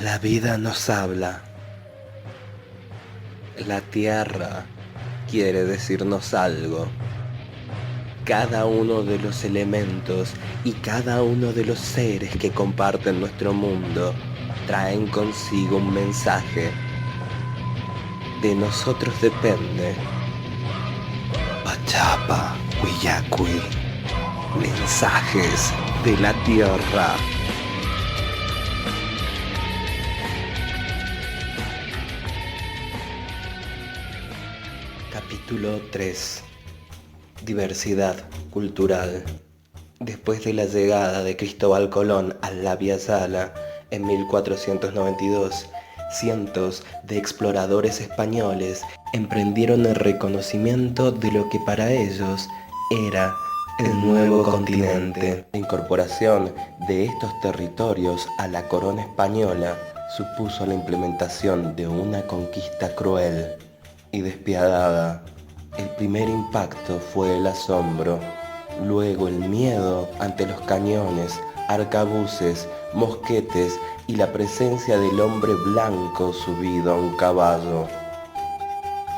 La vida nos habla. La tierra quiere decirnos algo. Cada uno de los elementos y cada uno de los seres que comparten nuestro mundo traen consigo un mensaje. De nosotros depende. Pachapa, Huillacui. Mensajes de la tierra. Capítulo 3. Diversidad cultural. Después de la llegada de Cristóbal Colón a la Via Sala en 1492, cientos de exploradores españoles emprendieron el reconocimiento de lo que para ellos era el nuevo continente. La incorporación de estos territorios a la corona española supuso la implementación de una conquista cruel y despiadada. El primer impacto fue el asombro, luego el miedo ante los cañones, arcabuces, mosquetes y la presencia del hombre blanco subido a un caballo.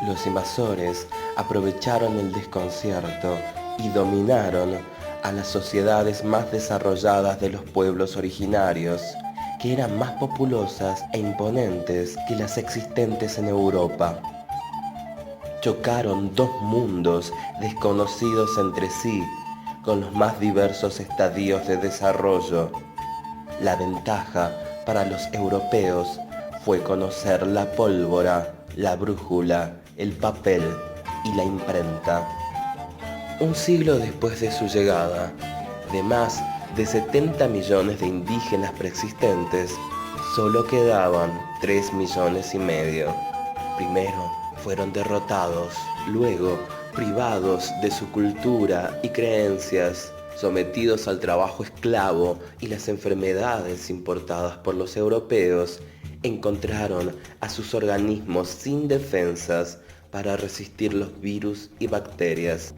Los invasores aprovecharon el desconcierto y dominaron a las sociedades más desarrolladas de los pueblos originarios, que eran más populosas e imponentes que las existentes en Europa. Chocaron dos mundos desconocidos entre sí, con los más diversos estadios de desarrollo. La ventaja para los europeos fue conocer la pólvora, la brújula, el papel y la imprenta. Un siglo después de su llegada, de más de 70 millones de indígenas preexistentes, solo quedaban 3,5 millones. Primero fueron derrotados, luego privados de su cultura y creencias, sometidos al trabajo esclavo y las enfermedades importadas por los europeos, encontraron a sus organismos sin defensas para resistir los virus y bacterias.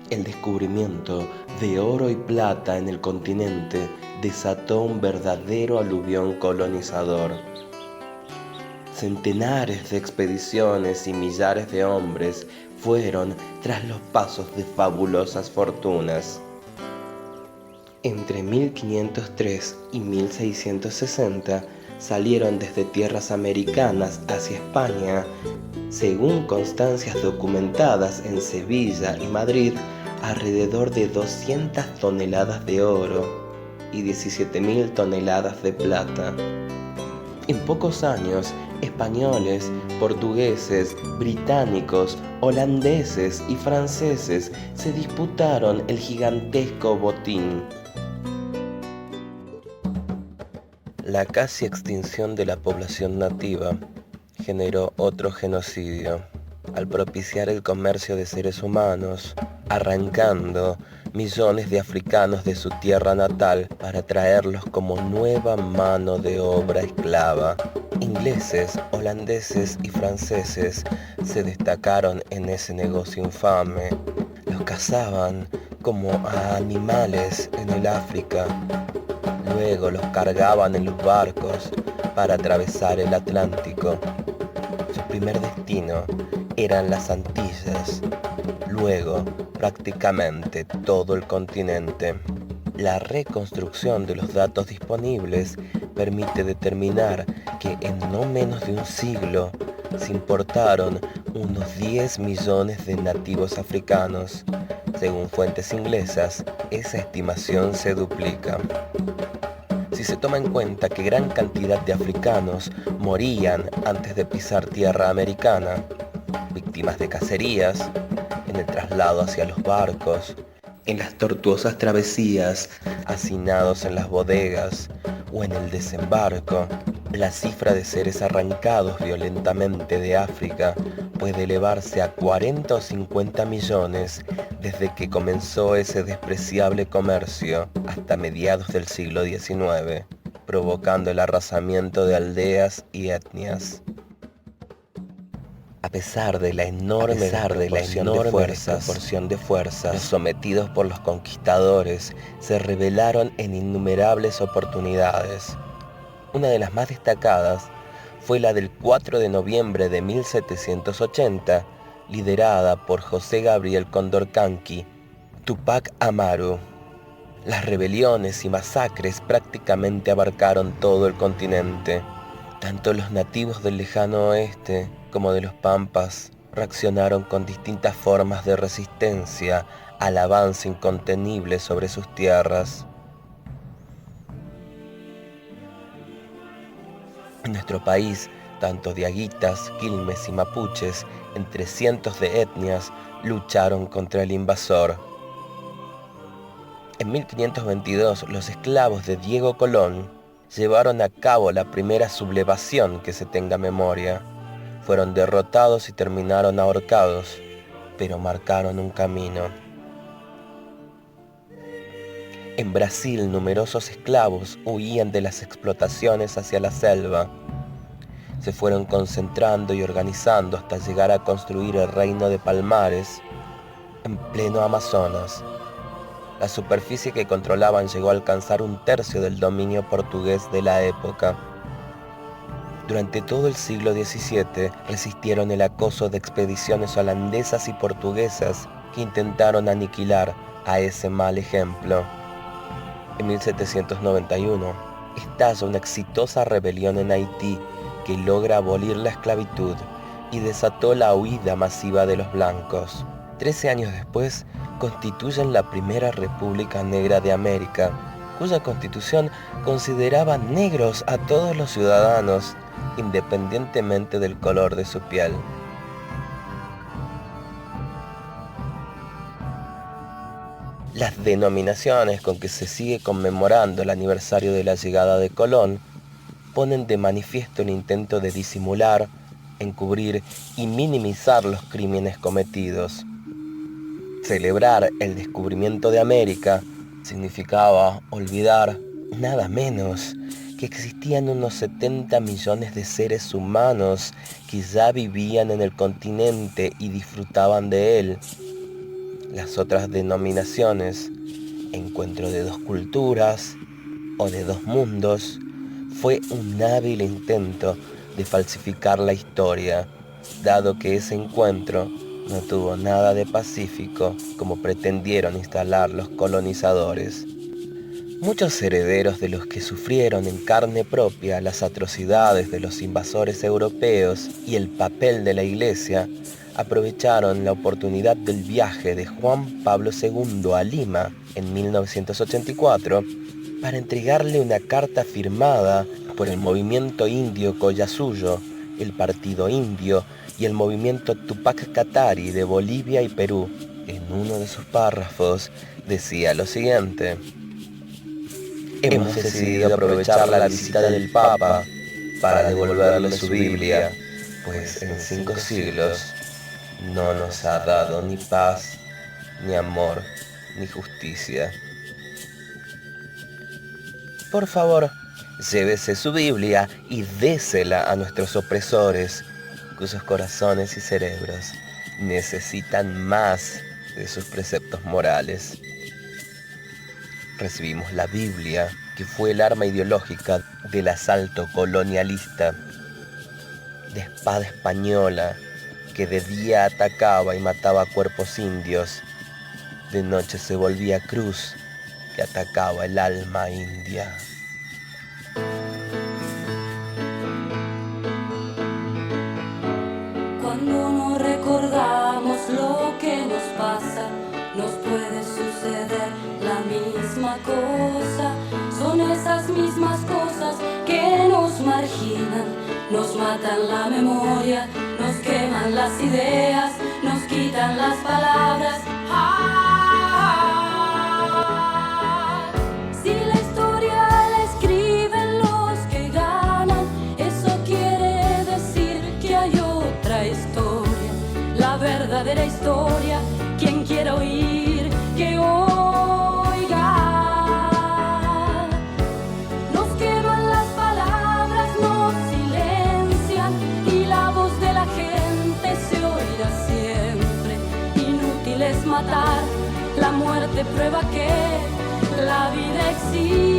El descubrimiento de oro y plata en el continente desató un verdadero aluvión colonizador. Centenares de expediciones y millares de hombres fueron tras los pasos de fabulosas fortunas. Entre 1503 y 1660 salieron desde tierras americanas hacia España, según constancias documentadas en Sevilla y Madrid, alrededor de 200 toneladas de oro y 17,000 toneladas de plata. En pocos años, españoles, portugueses, británicos, holandeses y franceses se disputaron el gigantesco botín. La casi extinción de la población nativa generó otro genocidio, al propiciar el comercio de seres humanos, arrancando millones de africanos de su tierra natal para traerlos como nueva mano de obra esclava. Ingleses, holandeses y franceses se destacaron en ese negocio infame. Los cazaban como a animales en el África. Luego los cargaban en los barcos para atravesar el Atlántico. Su primer destino eran las Antillas, luego prácticamente todo el continente. La reconstrucción de los datos disponibles permite determinar que en no menos de un siglo se importaron unos 10 millones de nativos africanos. Según fuentes inglesas, esa estimación se duplica. Si se toma en cuenta que gran cantidad de africanos morían antes de pisar tierra americana, víctimas de cacerías, en el traslado hacia los barcos, en las tortuosas travesías, hacinados en las bodegas o en el desembarco, la cifra de seres arrancados violentamente de África puede elevarse a 40 o 50 millones desde que comenzó ese despreciable comercio hasta mediados del siglo XIX, provocando el arrasamiento de aldeas y etnias. A pesar de la enorme proporción de fuerzas, los sometidos por los conquistadores se rebelaron en innumerables oportunidades. Una de las más destacadas fue la del 4 de noviembre de 1780, liderada por José Gabriel Condorcanqui, Tupac Amaru. Las rebeliones y masacres prácticamente abarcaron todo el continente. Tanto los nativos del lejano oeste como de los Pampas reaccionaron con distintas formas de resistencia al avance incontenible sobre sus tierras. En nuestro país, tanto diaguitas, quilmes y mapuches, entre cientos de etnias, lucharon contra el invasor. En 1522, los esclavos de Diego Colón llevaron a cabo la primera sublevación que se tenga memoria. Fueron derrotados y terminaron ahorcados, pero marcaron un camino. En Brasil, numerosos esclavos huían de las explotaciones hacia la selva. Se fueron concentrando y organizando hasta llegar a construir el reino de Palmares en pleno Amazonas. La superficie que controlaban llegó a alcanzar 1/3 del dominio portugués de la época. Durante todo el siglo XVII resistieron el acoso de expediciones holandesas y portuguesas que intentaron aniquilar a ese mal ejemplo. En 1791 estalla una exitosa rebelión en Haití que logra abolir la esclavitud y desató la huida masiva de los blancos. 13 años después constituyen la primera República Negra de América, cuya constitución consideraba negros a todos los ciudadanos, independientemente del color de su piel. Las denominaciones con que se sigue conmemorando el aniversario de la llegada de Colón ponen de manifiesto el intento de disimular, encubrir y minimizar los crímenes cometidos. Celebrar el descubrimiento de América significaba olvidar nada menos que existían unos 70 millones de seres humanos que ya vivían en el continente y disfrutaban de él. Las otras denominaciones, encuentro de dos culturas o de dos mundos, fue un hábil intento de falsificar la historia, dado que ese encuentro no tuvo nada de pacífico como pretendieron instalar los colonizadores. Muchos herederos de los que sufrieron en carne propia las atrocidades de los invasores europeos y el papel de la Iglesia aprovecharon la oportunidad del viaje de Juan Pablo II a Lima en 1984 para entregarle una carta firmada por el movimiento indio Collasuyo, el Partido Indio y el movimiento Tupac Katari de Bolivia y Perú. En uno de sus párrafos decía lo siguiente: hemos decidido aprovechar la visita del Papa para devolverle su Biblia, pues en 5 siglos no nos ha dado ni paz, ni amor, ni justicia. Por favor, llévese su Biblia y désela a nuestros opresores, cuyos corazones y cerebros necesitan más de sus preceptos morales. Recibimos la Biblia, que fue el arma ideológica del asalto colonialista, de espada española, que de día atacaba y mataba cuerpos indios, de noche se volvía cruz, que atacaba el alma india. Cuando no recordamos lo que nos pasa, nos puede suceder la misma cosa. Son esas mismas cosas que nos marginan, nos matan la memoria, nos queman las ideas, nos quitan las palabras. Si la historia la escriben los que ganan, eso quiere decir que hay otra historia, la verdadera historia. Quien quiera oír, que oiga. Nos queman las palabras, nos silencian y la voz de la gente se oirá siempre. Inútil es matar, la muerte prueba que la vida existe.